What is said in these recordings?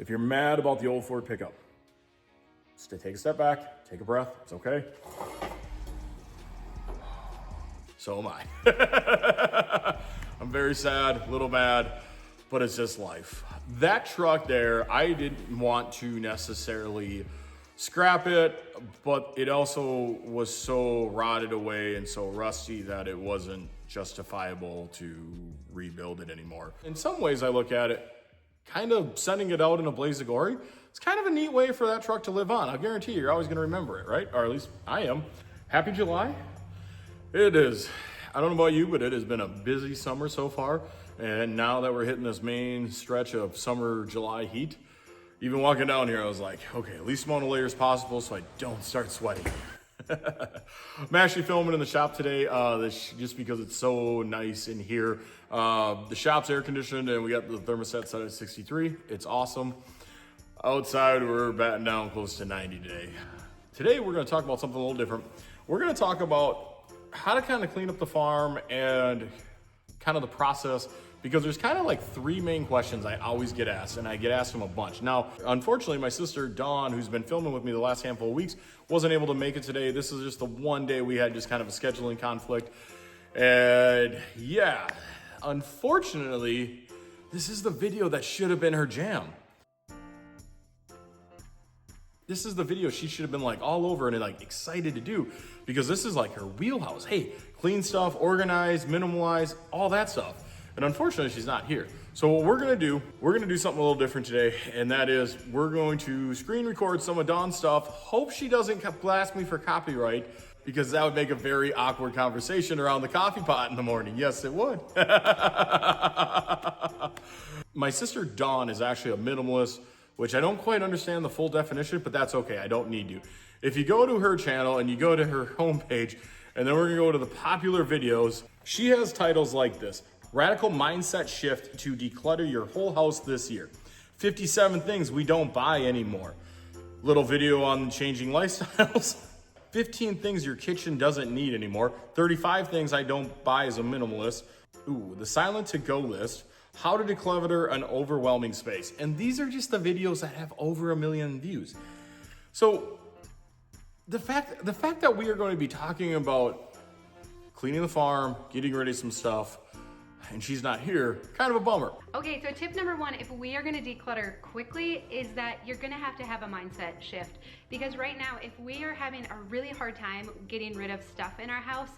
If you're mad about the old Ford pickup, take a step back, take a breath, it's okay. So am I. I'm very sad, a little mad, but it's just life. That truck there, I didn't want to necessarily scrap it, but it also was so rotted away and so rusty that it wasn't justifiable to rebuild it anymore. In some ways, I look at it, kind of sending it out in a blaze of glory. It's kind of a neat way for that truck to live on. I guarantee you're always gonna remember it, right? Or at least I am. Happy July. It is. I don't know about you, but it has been a busy summer so far. And now that we're hitting this main stretch of summer July heat, even walking down here, I was like, okay, least amount of layers possible so I don't start sweating. I'm actually filming in the shop today, just because it's so nice in here. The shop's air conditioned and we got the thermostat set at 63. It's awesome. Outside, we're batting down close to 90 today. Today, we're gonna talk about something a little different. We're gonna talk about how to kind of clean up the farm and kind of the process, because there's kind of like three main questions I always get asked, and I get asked them a bunch. Now, unfortunately, my sister Dawn, who's been filming with me the last handful of weeks, wasn't able to make it today. This is just the one day we had just kind of a scheduling conflict. And yeah, unfortunately, this is the video that should have been her jam. This is the video she should have been like all over and like excited to do, because this is like her wheelhouse. Hey, clean stuff, organize, minimalize, all that stuff. And unfortunately, she's not here. So what we're gonna do something a little different today, and that is we're going to screen record some of Dawn's stuff. Hope she doesn't blast me for copyright, because that would make a very awkward conversation around the coffee pot in the morning. Yes, it would. My sister Dawn is actually a minimalist, which I don't quite understand the full definition, but that's okay, I don't need to. If you go to her channel and you go to her homepage, and then we're gonna go to the popular videos, she has titles like this: Radical Mindset Shift to Declutter Your Whole House This Year. 57 Things We Don't Buy Anymore. Little video on changing lifestyles. 15 Things Your Kitchen Doesn't Need Anymore. 35 Things I Don't Buy as a Minimalist. Ooh, the Silent To Go List. How to Declutter an Overwhelming Space. And these are just the videos that have over 1 million views. So the fact that we are going to be talking about cleaning the farm, getting rid of some stuff, and she's not here, kind of a bummer. Okay, so tip number one, if we are gonna declutter quickly, is that you're gonna have to have a mindset shift. Because right now, if we are having a really hard time getting rid of stuff in our house,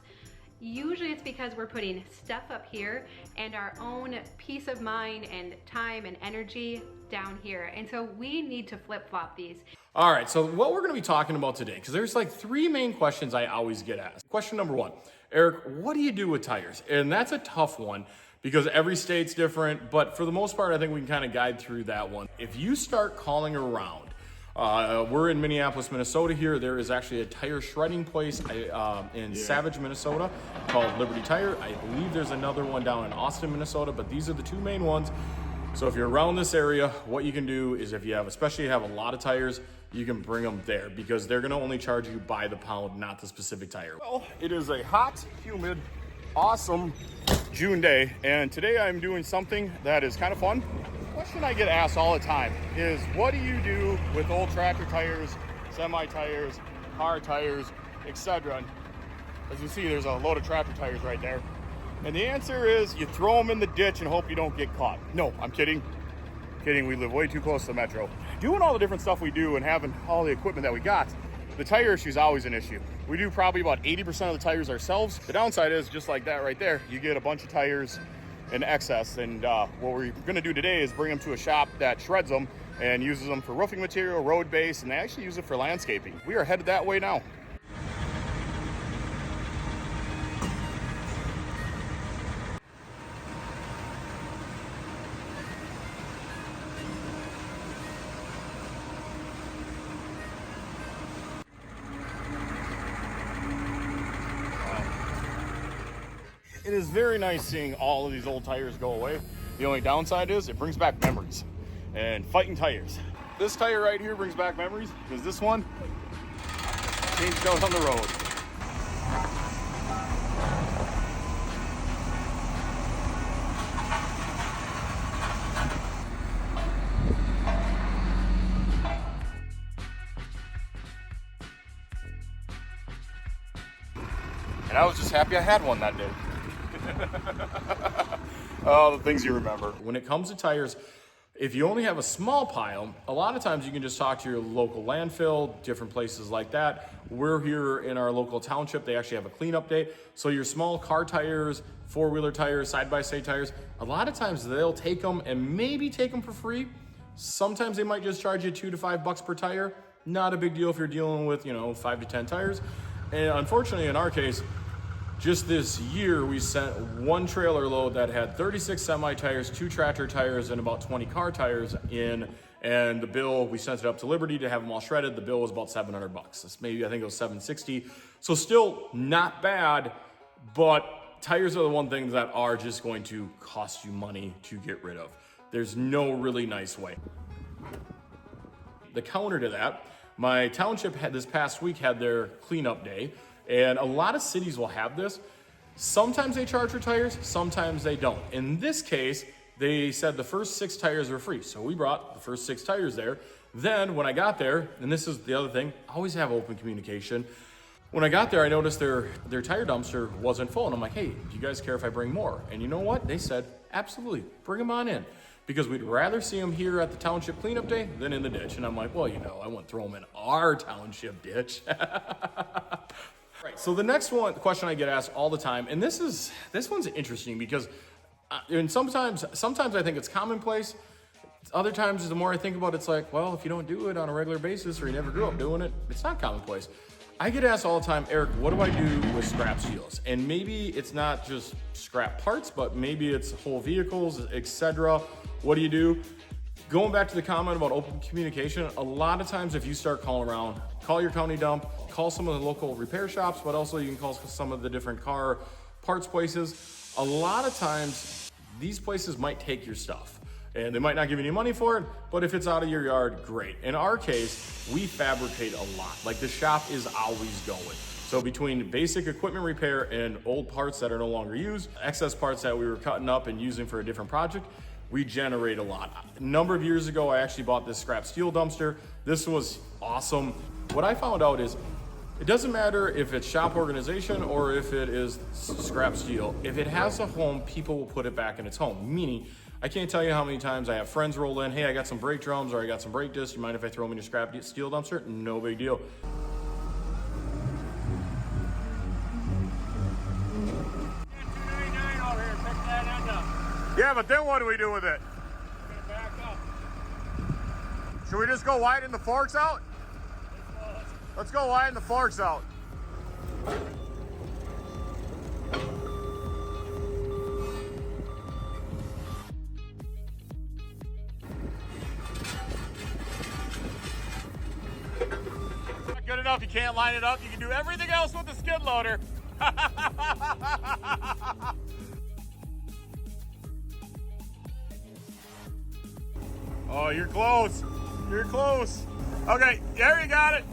usually it's because we're putting stuff up here and our own peace of mind and time and energy down here. And so we need to flip-flop these. All right, so what we're gonna be talking about today, because there's like three main questions I always get asked. Question number one, Eric, what do you do with tires? And that's a tough one because every state's different, but for the most part, I think we can kind of guide through that one. If you start calling around, we're in Minneapolis, Minnesota here. There is actually a tire shredding place in Savage, Minnesota called Liberty Tire. I believe there's another one down in Austin, Minnesota, but these are the two main ones. So if you're around this area, what you can do is if you have, especially have a lot of tires, you can bring them there because they're gonna only charge you by the pound, not the specific tire. Well, it is a hot, humid, awesome June day, and today I'm doing something that is kind of fun. The question I get asked all the time is, what do you do with old tractor tires, semi-tires, car tires, etc.? As you see, there's a load of tractor tires right there. And the answer is you throw them in the ditch and hope you don't get caught. No, I'm kidding. Kidding, we live way too close to the metro. Doing all the different stuff we do and having all the equipment that we got, the tire issue is always an issue. We do probably about 80% of the tires ourselves. The downside is just like that right there, you get a bunch of tires in excess. And what we're gonna do today is bring them to a shop that shreds them and uses them for roofing material, road base, and they actually use it for landscaping. We are headed that way now. It is very nice seeing all of these old tires go away. The only downside is it brings back memories and fighting tires. This tire right here brings back memories because this one changed out on the road. And I was just happy I had one that day. Oh, the things you remember. When it comes to tires, if you only have a small pile, a lot of times you can just talk to your local landfill, different places like that. We're here in our local township. They actually have a cleanup day. So your small car tires, four-wheeler tires, side-by-side tires, a lot of times they'll take them and maybe take them for free. Sometimes they might just charge you $2 to $5 per tire. Not a big deal if you're dealing with, 5 to 10 tires. And unfortunately, in our case, just this year, we sent one trailer load that had 36 semi tires, 2 tractor tires, and about 20 car tires in. And the bill, we sent it up to Liberty to have them all shredded. The bill was about $700. I think it was $760. So still not bad, but tires are the one thing that are just going to cost you money to get rid of. There's no really nice way. The counter to that, my township this past week had their cleanup day. And a lot of cities will have this. Sometimes they charge for tires, sometimes they don't. In this case, they said the first 6 tires are free. So we brought the first 6 tires there. Then when I got there, and this is the other thing, I always have open communication. When I got there, I noticed their tire dumpster wasn't full. And I'm like, hey, do you guys care if I bring more? And you know what? They said, absolutely, bring them on in. Because we'd rather see them here at the township cleanup day than in the ditch. And I'm like, well, I wouldn't throw them in our township ditch. Right. So the next question I get asked all the time, and this one's interesting because, and sometimes I think it's commonplace. Other times, the more I think about it, it's like, well, if you don't do it on a regular basis or you never grew up doing it, it's not commonplace. I get asked all the time, Eric, what do I do with scrap steels? And maybe it's not just scrap parts, but maybe it's whole vehicles, etc. What do you do? Going back to the comment about open communication, a lot of times if you start calling around, call your county dump, call some of the local repair shops, but also you can call some of the different car parts places. A lot of times these places might take your stuff and they might not give you any money for it, but if it's out of your yard, great. In our case, we fabricate a lot. Like the shop is always going. So between basic equipment repair and old parts that are no longer used, excess parts that we were cutting up and using for a different project, we generate a lot. A number of years ago, I actually bought this scrap steel dumpster. This was awesome. What I found out is it doesn't matter if it's shop organization or if it is scrap steel. If it has a home, people will put it back in its home. Meaning, I can't tell you how many times I have friends roll in, hey, I got some brake drums or I got some brake discs. You mind if I throw them in your scrap steel dumpster? No big deal. Yeah, but then what do we do with it? Back up. Should we just go widen the forks out? Let's go widen the forks out. Not good enough, you can't line it up. You can do everything else with the skid loader. Oh, you're close. You're close. Okay, there you got it.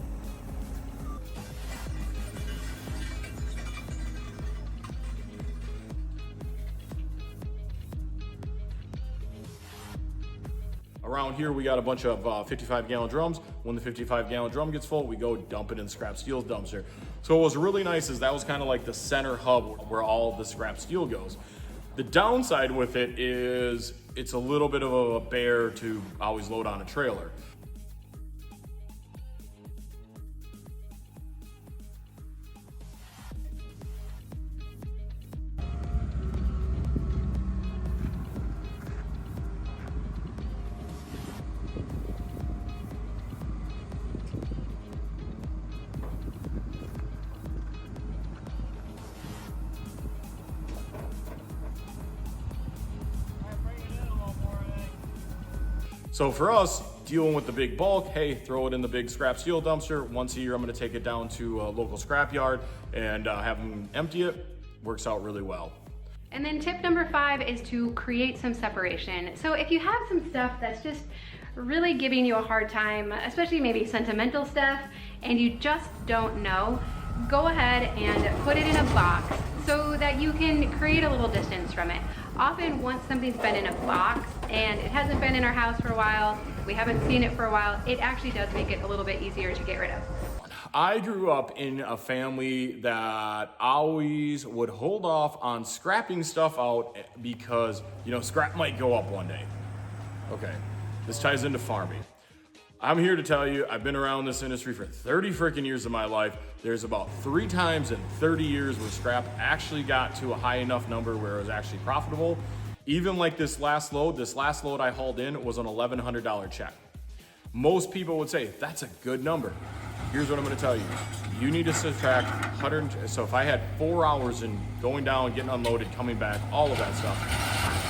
Around here, we got a bunch of 55-gallon drums. When the 55-gallon drum gets full, we go dump it in scrap steel dumpster. So what was really nice is that was kind of like the center hub where all the scrap steel goes. The downside with it is it's a little bit of a bear to always load on a trailer. So for us, dealing with the big bulk, hey, throw it in the big scrap steel dumpster. Once a year, I'm gonna take it down to a local scrap yard and have them empty it. Works out really well. And then tip number 5 is to create some separation. So if you have some stuff that's just really giving you a hard time, especially maybe sentimental stuff, and you just don't know, go ahead and put it in a box so that you can create a little distance from it. Often once something's been in a box and it hasn't been in our house for a while, we haven't seen it for a while, it actually does make it a little bit easier to get rid of. I grew up in a family that always would hold off on scrapping stuff out because, scrap might go up one day. Okay, this ties into farming. I'm here to tell you, I've been around this industry for 30 freaking years of my life. There's about 3 times in 30 years where scrap actually got to a high enough number where it was actually profitable. Even like this last load I hauled in was an $1,100 check. Most people would say, that's a good number. Here's what I'm gonna tell you. You need to subtract 100, so if I had 4 hours in going down, getting unloaded, coming back, all of that stuff,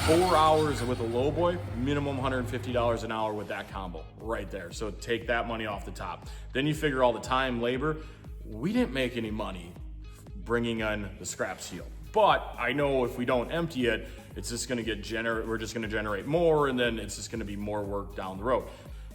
4 hours with a low boy, minimum $150 an hour with that combo right there. So take that money off the top. Then you figure all the time, labor. We didn't make any money bringing in the scrap steel. But I know if we don't empty it, it's just gonna we're just gonna generate more, and then it's just gonna be more work down the road.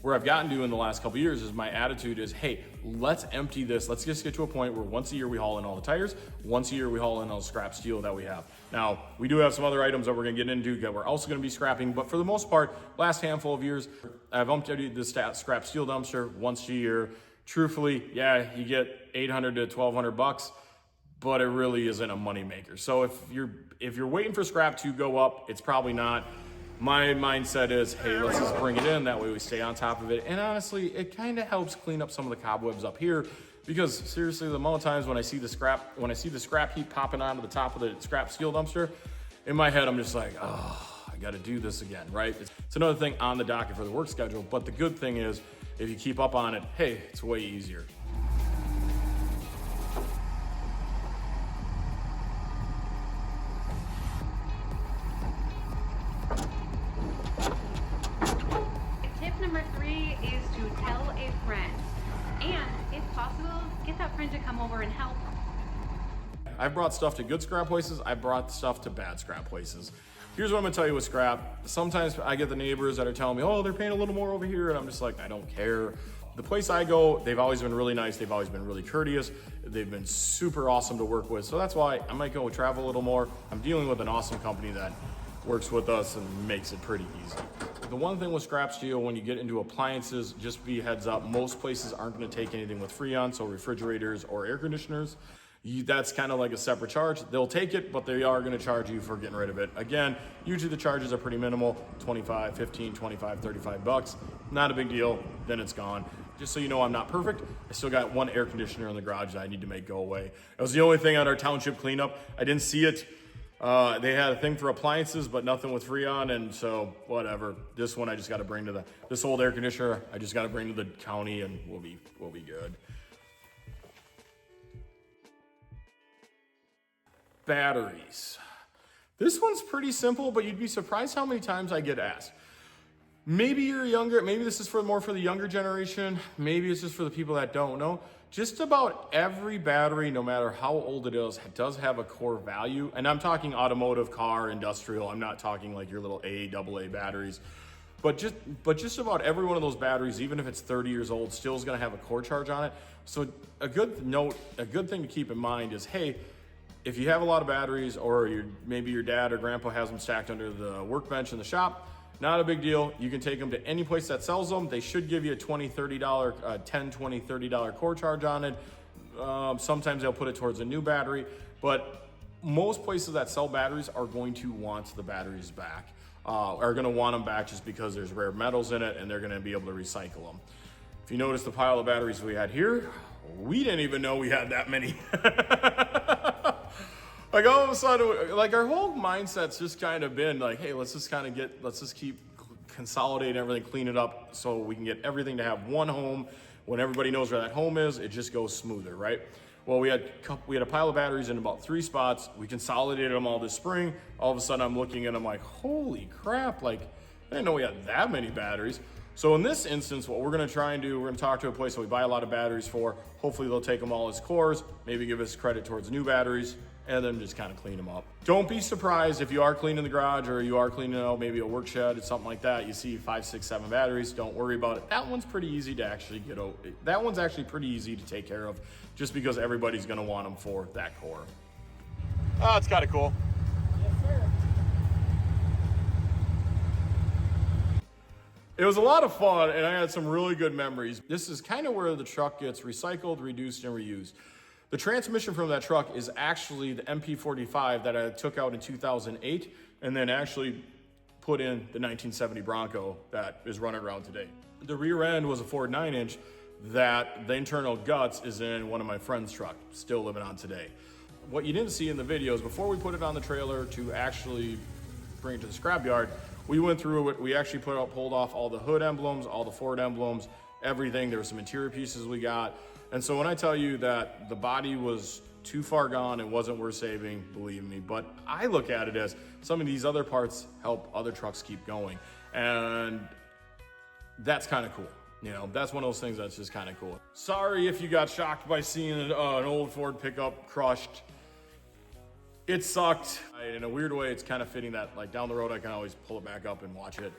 Where I've gotten to in the last couple years is my attitude is, hey, let's empty this. Let's just get to a point where once a year we haul in all the tires, once a year we haul in all the scrap steel that we have. Now, we do have some other items that we're gonna get into that we're also gonna be scrapping, but for the most part, last handful of years, I've emptied the scrap steel dumpster once a year. Truthfully, yeah, you get $800 to $1,200, but it really isn't a moneymaker. So if you're waiting for scrap to go up, it's probably not. My mindset is, hey, let's just bring it in. That way we stay on top of it. And honestly, it kind of helps clean up some of the cobwebs up here, because seriously, the amount of times when I see the scrap heap popping onto the top of the scrap steel dumpster, in my head, I'm just like, oh, I got to do this again, right? It's another thing on the docket for the work schedule. But the good thing is, if you keep up on it, hey, it's way easier. Number 3 is to tell a friend, and if possible, get that friend to come over and help. I've brought stuff to good scrap places. I've brought stuff to bad scrap places. Here's what I'm gonna tell you with scrap. Sometimes I get the neighbors that are telling me, oh, they're paying a little more over here, and I'm just like, I don't care. The place I go, they've always been really nice. They've always been really courteous. They've been super awesome to work with. So that's why I might go travel a little more. I'm dealing with an awesome company that works with us and makes it pretty easy. The one thing with scrap steel, when you get into appliances, just be heads up, most places aren't gonna take anything with Freon, so refrigerators or air conditioners. That's kind of like a separate charge. They'll take it, but they are gonna charge you for getting rid of it. Again, usually the charges are pretty minimal, 25, 15, 25, 35 bucks. Not a big deal, then it's gone. Just so you know, I'm not perfect. I still got one air conditioner in the garage that I need to make go away. It was the only thing on our township cleanup. I didn't see it. They had a thing for appliances, but nothing with Freon, and so whatever. This one I just got to bring to this old air conditioner. I just got to bring to the county, and we'll be good. Batteries. This one's pretty simple, but you'd be surprised how many times I get asked. Maybe you're younger. Maybe this is more for the younger generation. Maybe it's just for the people that don't know. Just about every battery, no matter how old it is, does have a core value. And I'm talking automotive, car, industrial. I'm not talking like your little AA batteries. But just about every one of those batteries, even if it's 30 years old, still is gonna have a core charge on it. So a good thing to keep in mind is, hey, if you have a lot of batteries, or maybe your dad or grandpa has them stacked under the workbench in the shop, not a big deal. You can take them to any place that sells them. They should give you a $10, $20, $30 core charge on it. Sometimes they'll put it towards a new battery, but most places that sell batteries are going to want the batteries back, are gonna want them back just because there's rare metals in it, and they're gonna be able to recycle them. If you notice the pile of batteries we had here, we didn't even know we had that many. Like all of a sudden, like our whole mindset's just kind of been like, hey, let's just keep consolidating everything, clean it up so we can get everything to have one home. When everybody knows where that home is, it just goes smoother, right? Well, we had a pile of batteries in about 3 spots. We consolidated them all this spring. All of a sudden I'm looking and I'm like, holy crap, like I didn't know we had that many batteries. So in this instance, what we're gonna try and do, we're gonna talk to a place that we buy a lot of batteries for. Hopefully they'll take them all as cores, maybe give us credit towards new batteries, and then just kind of clean them up. Don't be surprised if you are cleaning the garage, or you are cleaning out maybe a work shed or something like that. You see 5, 6, 7 batteries, don't worry about it. That one's pretty easy to actually get over. That one's actually pretty easy to take care of, just because everybody's gonna want them for that core. Oh, it's kind of cool. Yes, sir. It was a lot of fun, and I had some really good memories. This is kind of where the truck gets recycled, reduced, and reused. The transmission from that truck is actually the MP45 that I took out in 2008 and then actually put in the 1970 Bronco that is running around today. The rear end was a Ford 9-inch that the internal guts is in one of my friend's truck, still living on today. What you didn't see in the videos, before we put it on the trailer to actually bring it to the scrapyard, we went through it. We actually pulled off all the hood emblems, all the Ford emblems, everything. There were some interior pieces we got. And so when I tell you that the body was too far gone, it wasn't worth saving, believe me. But I look at it as some of these other parts help other trucks keep going. And that's kind of cool. You know, that's one of those things that's just kind of cool. Sorry if you got shocked by seeing an old Ford pickup crushed. It sucked. In a weird way, it's kind of fitting that like down the road, I can always pull it back up and watch it.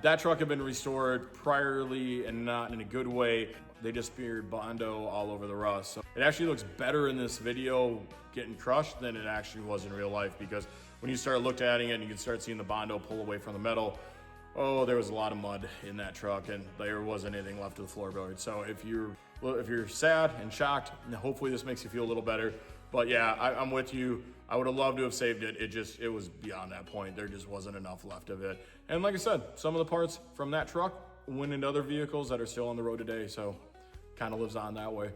That truck had been restored priorly and not in a good way. They just smeared Bondo all over the rust. So it actually looks better in this video getting crushed than it actually was in real life, because when you start looking at it and you can start seeing the Bondo pull away from the metal, oh, there was a lot of mud in that truck and there wasn't anything left of the floorboard. So if you're sad and shocked, hopefully this makes you feel a little better. But yeah, I'm with you. I would have loved to have saved it. It was beyond that point. There just wasn't enough left of it. And like I said, some of the parts from that truck went into other vehicles that are still on the road today. So kind of lives on that way.